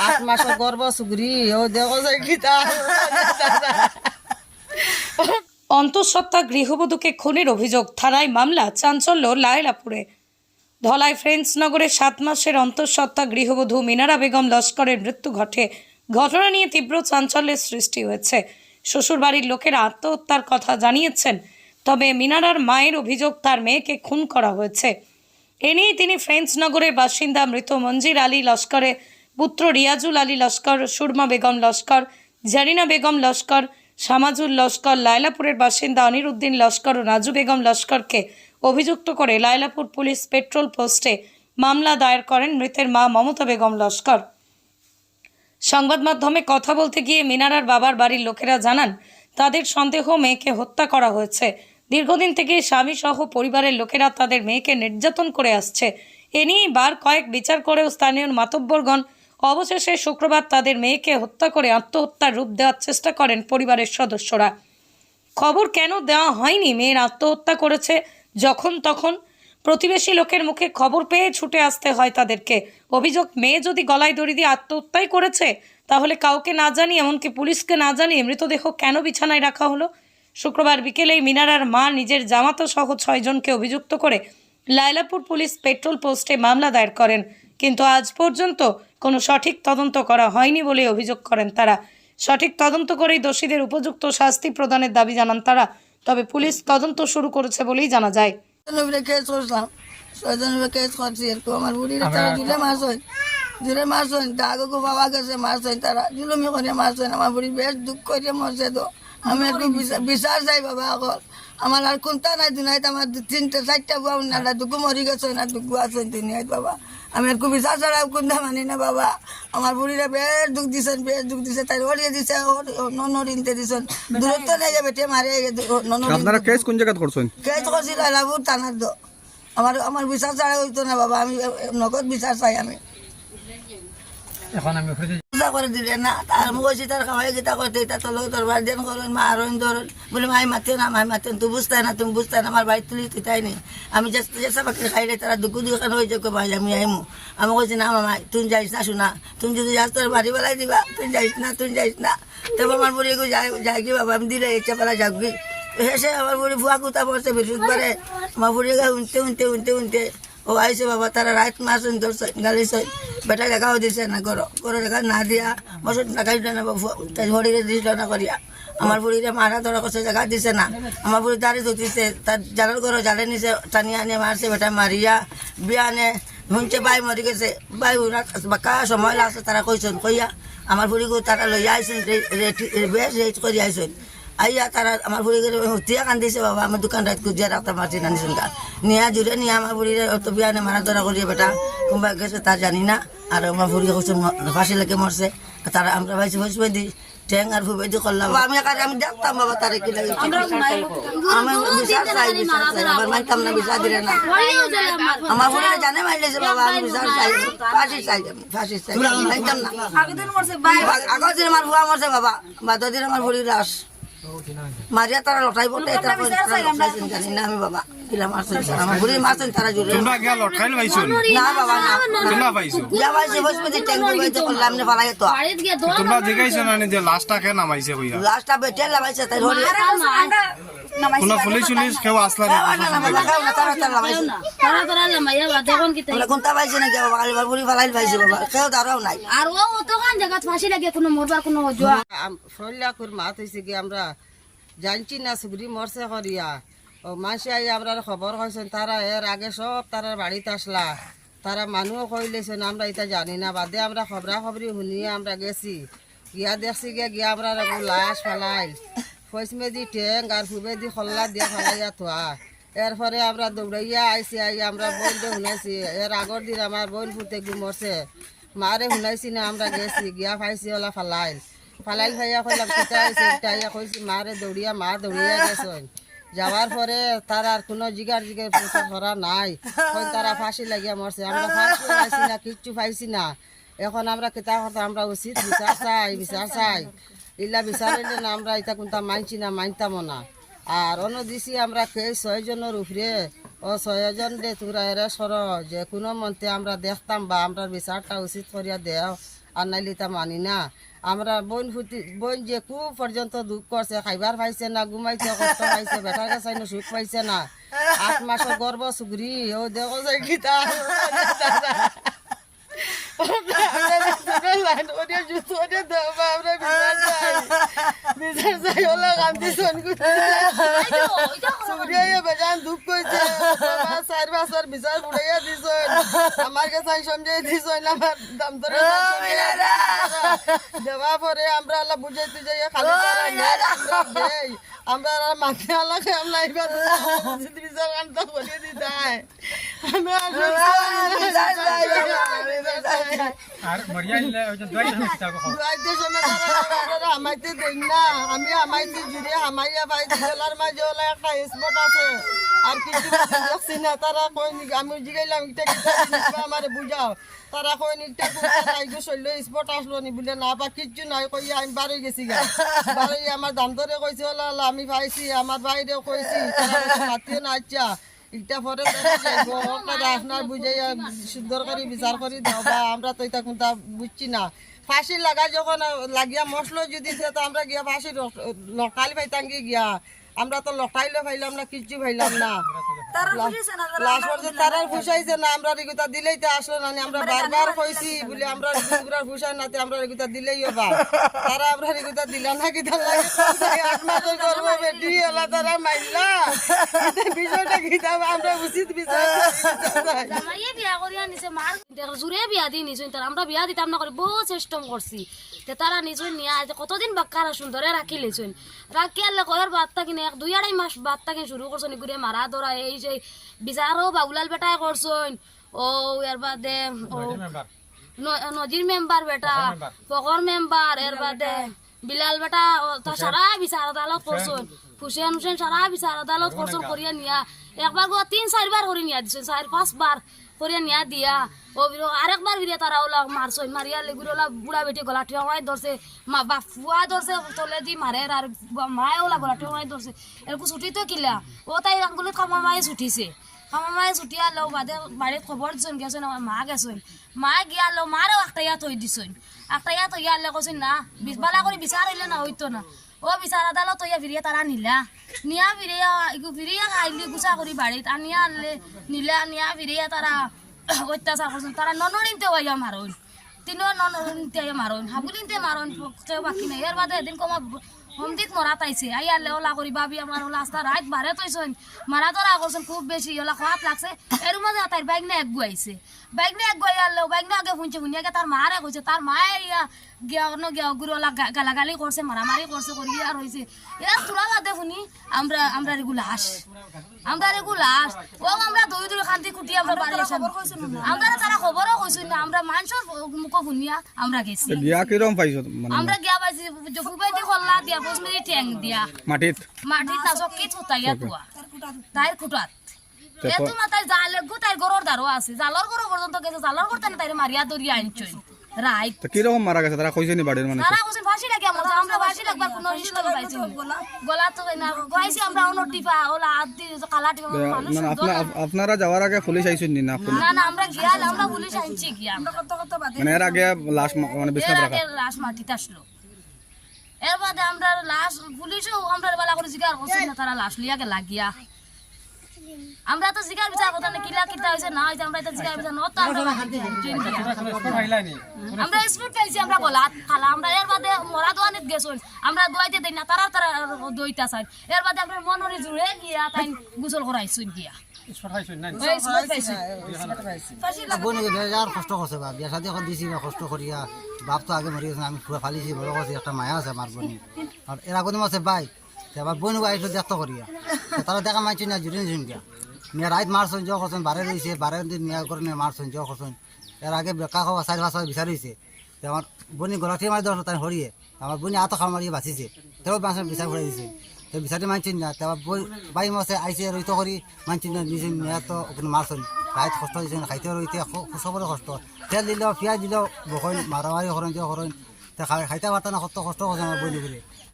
8 মাসের গর্ভ সুগরি ও দেখো যে কিতা অন্তঃসত্ত্বা গৃহবধূকে খুনের অভিযোগ, থানায় মামলা, চাঞ্চল্য লায়লাপুরে। ধলাই ফ্রেন্ডসনগরে 7 মাসের অন্তঃসত্ত্বা গৃহবধূ মিনারা বেগম লস্করের মৃত্যু ঘটে। ঘটনা নিয়ে তীব্র চাঞ্চল্যের সৃষ্টি হয়েছে। শ্বশুরবাড়ির লোকেরা আত্মহত্যার কথা জানিয়েছেন, তবে মিনারার মায়ের অভিযোগ তার মেয়েকে খুন করা হয়েছে। এ নিয়ে তিনি ফ্রেন্ডসনগরের বাসিন্দা মৃত মঞ্জির আলী লস্করের পুত্র রিয়াজুল আলী লস্কর, সুরমা বেগম লস্কর, জারিনা বেগম লস্কর, শামাজুল লস্কর, লায়লাপুরের বাসিন্দা অনিরুদ্দিন লস্কর ও রাজু বেগম লস্করকে অভিযুক্ত করে লায়লাপুর পুলিশ পেট্রোল পোস্টে মামলা দায়ের করেন মৃতের মা মমতা বেগম লস্কর। সংবাদ মাধ্যমে কথা বলতে গিয়ে মিনারার বাবার বাড়ির লোকেরা জানান, তাদের সন্দেহ মেয়েকে হত্যা করা হয়েছে। দীর্ঘদিন থেকে স্বামী সহ পরিবারের লোকেরা তাদের মেয়েকে নির্যাতন করে আসছে। এ নিয়ে বার কয়েক বিচার করেও স্থানীয় মাতব্বরগণ অবশেষে শুক্রবার তাদের মেয়েকে হত্যা করে আত্মহত্যার রূপ দেওয়ার চেষ্টা করেন পরিবারের সদস্যরা। খবর কেন দেওয়া হয়নি মেয়ের আত্মহত্যা করেছে যখন তখন? প্রতিবেশী লোকের মুখে খবর পেয়ে ছুটে আসতে হয় তাদেরকে। অভিযোগ, মেয়ে যদি গলায় দড়ি দিয়ে আত্মহত্যাই করেছে, তাহলে কাউকে না জানিয়ে, এমনকি পুলিশকে না জানিয়ে মৃতদেহ কেন বিছানায় রাখা হলো? শুক্রবার বিকেলেই মিনারার মা নিজের জামাতা সহ 6 জনকে অভিযুক্ত করে লায়লাপুর পুলিশ পেট্রোল পোস্টে মামলা দায়ের করেন, কিন্তু আজ পর্যন্ত কোনো সঠিক তদন্ত করা হয়নি বলে অভিযোগ করেন তারা। সঠিক তদন্ত করেই দোষীদের উপযুক্ত শাস্তি প্রদানের দাবি জানান তারা। তবে পুলিশ তদন্ত শুরু করেছে বলেই জানা যায়। কেস করছিলাম, 6 জনের কেস করছি। এরকম আমার বুড়িরা তারা জুলে মারছ আগকে বাবা গেছে মারছ, তারা জুলুমি করে মারছ। আমার বুড়ি বেশ দুঃখ করে মরছে। তো আমি একটু বিচার চাই বাবা। এখন আমার আর কোনটা নাই দুনাইত আমার 3টা 4টা বুয়া উনারা দুঃখ মরি গেছে না, দুঃখ আছে দুনিয়ায় বাবা। আমি একটু বিচার ছাড়া কোনটা মানি না বাবা। আমার বুড়িরা বেশ দুঃখ দিছেন, বেশ দুঃখ দিছে। তাই ওরিয়ে দিছে, ননরিনতে দিছেন, দূরত্ব নেই যে বেটে মারে। আপনারা কেস কোন জায়গা করছেন? কেস করছি লালাপুর থানার। তো আমার বিচার ছাড়া হইতো না বাবা। আমি নগদ বিচার চাই। আমি করে দিলে না, তার মুখে তার খাওয়াই গীতা করতে তোর তোর বার্জেন করেন মা আরোন ধরেন বলে মাই মাতেন না, মাই মাতেন তুই বুঝতে না, তুমি বুঝতে না। আমার বাড়ি তুলি তাই নেই। আমি যেসা বাকি খাইলে তারা দুঃখ দুখান হয়ে যাক ভাই। আমি আইমু, আমি কইছি না মামা তুই যাইস না, শোনা তুমি যদি যাস তোর বাড়ি বেলায় দিবা, তুই যাইস না, তুই যাইস না। তবে আমার বুড়ি যাই কি বাবা, আমি দিলে ইচ্ছা বেলা যাক গি। হেসে আমার বুড়ি ভুয়া কুতা পড়ছে বৃহস্পতিবারে। আমার বুড়ি উনতে উনতে উনতে উনতে ও আইসে বাবা। তারা রাত মাস ধরছে গালিছ, বেটা লেখাও দিছে না, গরো লেখা না দিয়া মসুদ লাগাই না তাই হরিরে দিছিল না করিয়া। আমার বুড়িরে মারা ধরা করছে, জায়গা দিছে না। আমার বুড়ি দাঁড়িয়ে ধুতিছে, তার জালের ঘরে জালে নিছে, টানিয়া আনিয়ে মারছে বেটা মারিয়া। বিয়া আনে শুনছে বাই মরি গেছে, বাই বাঁকা সময় লাগছে। তারা কইছেন কইয়া আমার বুড়িকে তারা লইয়া আইসেন, বেশ রেট করি আইসেন। আইয়া তারা আমার বুড়ি হতিয়া কান্দিছে বাবা। আমার দোকান রাত গুজিয়া রাখতে মারছি নানিছেন গা নিয়া জুড়ে নিয়ে আমার বুড়িরে অত বিয়ানে মারা ধরা করিয়া বেটা কোনবা গেছে তা জানি না। আর আমার বুড়ি কইছে ফাঁসি লেগে মরছে। তারা আমরা ভাইছি ভইস বেঁধি ঠ্যাং আর ফুবেদি করলাম। আমি দেখতাম বাবা তারে কি লাগে। আমি বিচার চাই, বিচার চাই। আমার মানতাম না, বিচার দিলে না। আমার বুড়িরা জানে মাইলেছে বাবা। আমি বিচার চাই, ফাঁসি চাই, আমি ফাঁসি চাই। মানতাম না। আগের দিন আমার ভুয়া মরছে বাবা, 12 দিন আমার বুড়ির লাশ মারিয়া তারা লটাই বলতে জানি না আমি বাবা। আমার বুড়ি মারছেন তারা জুড়ে না বাবা, না ইয়া পাইছে বসপতি ট্যাঙ্ক বইতে করলাম না ফালাই। তো তোমরা দেখাইছো না যে লাশটা কে নামাইছে কইয়া? লাশটা বেটে লাগাইছে তাই ধরে কোন পুলিশ কেউ আসলা না? কোনটা পাইছে না বাবা? কালিবার বুড়ি ফালাই পাইছে বাবা, কেউ দাঁড়াও নাই। আর ও তো কান জায়গা ফাঁসি লাগে, কোনো মরবার কোনো শৈলাকুর মাত হয়েছে কি আমরা জানছি না সুগরি মরছে করিয়া। ও মাসে আই আমরা খবর হয়েছেন, তারা এর আগে সব তারা বাড়িতে আসলা, তারা মানুষ কইলেছেন, আমরা এটা জানি না। বাদে আমরা খবরা খবরি শুনিয়ে আমরা গেছি, গিয়া দেখছি গিয়া আমরা লাশ ফেলাই ফৈসমেদি ঠেং আর ফুবেদি খল্লা দিয়া ফেলাইয়া থোয়া। এরপরে আমরা দৌড়াইয়া আইসি, আই আমরা বোনকে শুনাইছি। এর আগর দিন আমার বোন ফুটে গু মরছে, মারে শুনাইছি না, আমরা গেছি গিয়া পাইছি ওলা ফালাইল ভাইয়া কইলাম কিতা আইছে, ইটা কইছি মারে দৌড়িয়া, মা দৌড়িয়া গেছেন। যাওয়ার পরে তার আর কোনো জিগার ধরা নাই, তারা ফাঁসি লাগিয়া মরছে। আমরা ফাঁসি পাইছি না, কিচ্ছু পাইছি না। এখন আমরা কিতা কথা, আমরা উচিত বিচার চাই, বিচার চাই। ইলা বিচার হইলে না আমরা এটা কোনটা মানছি না, মানতামও না। আর অন্য দিছি আমরা কেই 6 জনের উপরে। ও 6 জন রে তোরা এরে সর, যে কোনো মন্তে আমরা দেখতাম বা আমরা বিচারটা উচিত করিয়া দেও। আর নাইলে তা মানি না। আমরা বোন যে খুব পর্যন্ত দুঃখ করছে, খাইবার পাইছে না, ঘুমাইছে কষ্ট পাইছে, বেটার কাছে সুখ পাইছে না। 8 মাসের গর্ভ সুগরি ও দেখো যে গীতা দুঃখ করছে 4 বছর বিচার বুড়াইয়া দিছ, আমার কাছে সমঝাই দিছ, আমার দাম ধরে দেওয়া পরে আমরা আল্লাহ বুঝাইতে যাই খালি আমরা মাথা আল্লাহ আমরা এবার বিচার আনতে বলে দিতাই আমরা আমাইতে দেখ না, আমি আমাইতে জুড়ে আমাইয়া পাই জেলার মাঝে ওলা একটা স্পট আছে আর কিছু দেখছি না। তারা কই আমি জিগাইলাম আমার বুঝাও, তারা কই শৈল স্পট আসলো নি বলে না বা কিচ্ছু নাই, কই আমি বারোই গেছি গা বারোই আমার দাম ধরে কইছে ওলা আমি পাইছি, আমার বাইরেও কইছি, মাতিও না আচ্ছা এটা পরে আপনার বুঝাইয়া সুন্দর করে বিচার করে দাও বা আমরা তো এটা কোনটা বুঝছি না। ফাঁসি লাগা যখন লাগিয়া মশলো যদি তো আমরা গিয়া ফাঁসি লটাইল পাইতাম গিয়া, আমরা তো লটাইলে পাইলাম না, কিচ্ছু পাইলাম না। তারা ফুসাইছে না, আমরা রেগুতা দিলেই তো আসলো না। আমরা বারবার কইছি বলে আমরা ফুসাই না, আমরা রেগুতা দিলেই বা তারা আমরা রেগুতা দিলা না, কি বেটি এলা তারা মাইলা বিষয়টা কি আমরা উচিত বিচার বিয়া করিয়া নিছে মার জোরে বিয়া দিয়ে নিছেন, তারা আমরা বিয়া দিতাম না করে বহু চেষ্টা করছি, তারা নিজের নিয়ে কতদিন বাক্কারা সুন্দরে রাখি লেছেন, রাখি আনলে কয়ের বার্তা কিনে 2-2.5 মাস বার্তা কিনে শুরু করছেন ঘুরে মারা ধরা, এই যে বিচারও বাবুলাল বেটায় করছেন, ও এর বাদে নজির মেম্বার বেটা, ফকর মেম্বার, এর বাদে বিলাল বেটা, সারা বিচার আদালত করছেন, হুসেন সারা বিচার আদালত করছেন করিয়া নিয়া একবার 3-4 বার করে নিয়া দিচ্ছেন, 4-5 বার করে নিয়া দিয়া ও আরেকবার ফিরে তারা ওলা মারছেন, মারিয়া লেগুর ওলা বুড়া বেটি গলা ঠেওয়াই ধরছে, মা বা ফুয়া ধরছে তলে দি মারে, আর মায়ে ওলা গলা ঠেওয়াই ধরছে, এরকম ছুটি তো কিলা ও তাই আঙ্গুলিত খামা মায়ে ছুটিছে, খামা মায়ে ছুটি আলো বাদে বাড়িত খবর দিছেন, গেছেন আমার মা গেছেন, মা গিয়া আলো মারেও একটা ইয়া থই দিছেন, একটা ইয়া থইয়া আনলে কৈছেন না বিছবালা করে বিচার হইলে না হইতো না, ও বিচার আদালত তৈয়া ফিরিয়া তারা নিলা, নিয়া ফিরিয়া খাইলি গুছা করি বাড়িত আনিয়া আনলে নিলা, নিয়া ফিরিয়া তারা অত্যাচার করছেন, তারা ননরিনতে হইয়া মারণ, 3 ননরিনতে মারণ, হাবুলিনতে মারণ, বাকি নাই। এর বাদে এদিন কমা হমদিত মরা তাইছে, আই আনলে ওলা করি ভাবি আমার ওলা আস্তা রাত বারে তৈছেন, মারা ধরা করছেন খুব বেশি, ওলা খাওয়াত লাগছে। এর মাঝে তাই বাইক না এক গুয়াইছে, বাইক না এক গুয়াই আনলেও বাইক না আগে শুনছে, শুনিয়াকে তার মারে কইছে, তার মায়ের ইয়া গিয়া গিয়া গুরুলা গালাগালি করছে, মারামারি করছে, করি আর হয়েছে। এর তোরা বাদে শুনি আমরা রেগুলাস ও আমরা দই খান্তি কুটি আমরা বাড়ি আসেন, আমরা তারা খবরও কইছেন না, আমরা মানুষের মুখ শুনিয়া আমরা গেছি। গিয়া কিরম পাইছো? আমরা গিয়া পাইছি জকুবাইতে খল্লা দিয়া 5 মিনিট ঠ্যাং দিয়া মাটিত না চকিত হুতাইয়া তুয়া তাইর খুটাত এত মাতাই জালে গুতাই গরর দারো আছে, জালর গরর পর্যন্ত গেছে, জালর করতে না তাইরে মারিয়া দরিয়া আনছই রাইট। তো কিরকম মারা গেছে তারা কইছে নি বাড়ির মানুষ? তারা কইছে ফাঁসি লাগে, আমরা ফাঁসি লাগবার কোনো হিস্টরি পাইছি গলা তো না কইছি আমরা অনর টিপা ওলা আদি কালাটি মানুষ। আপনারা যাওয়ার আগে পুলিশ আইছেন নি? না না আমরা গিয়াল, আমরা পুলিশ আনছি গিয়া, আমরা কত বাদে মানে এর আগে লাশ মানে বিছনা রাখা, লাশ মাটিতে আসলো। এর বাদে আমরা লাশ পুলিশও আমরা বালা করে জিগার করছি না, তারা লাশ লিয়া গে লাগিয়া আমরা তো জিগার বিচার কথা না, কিলা কিতা হইছে না হইছে আমরা তো জিগার বিচার না, তো আমরা স্পিড পাইছি, আমরা গলাত খালা। আমরা এর বাদে মরা দোয়ানিত গেছুন, আমরা দোয়াইতে দেই না, তারা দইতা চাই। এর বাদে আমরা মনরে জুড়ে গিয়া তাই গোসল করাইছুন গিয়া কষ্ট করছে বা বিয়া শাদি দিছি বা কষ্ট করিয়া বাপ তো আগে মরি গেছে, আমি পুরো ফালিছি, বড় করছি, একটা মায়া আছে আমার বোনি, আর এর আগে আছে ভাই, আবার বোন আইসো দেখতে করিয়া তারা দেখা মাইছি না জুড়ে নিছুন গিয়া মেয়ে রাইত মারছেন জ করছেন, বারে রয়েছে বারে দিন মেয়া করে নিয়ে মারছেন জ করছেন। এর আগে বেকা খাওয়া 4-5 বিচার হয়েছে, আমার বোনি গলাঠি মারি দেওয়া তাই হরিয়ে আমার বোনি আত খাওয়া মারিয়ে বাঁচিছে, তেও বাঁচেন বিচার ঘুরে দিছে, তো বিচারটি মানছেন না। তারপর বাই মাসে আইসে রইতে করি মানছেন না, নিজে মেয়া তো ওখানে মারছেন, রাইত কষ্ট দিয়েছেন, খাইতে রইতে সবরে কষ্ট, তেল দিলেও পিঁয়াজ দিলেও বখন মারামারি করেন যে করেন, খাইতে পারতাম না, কত কষ্ট করছে আমার বলি বলে।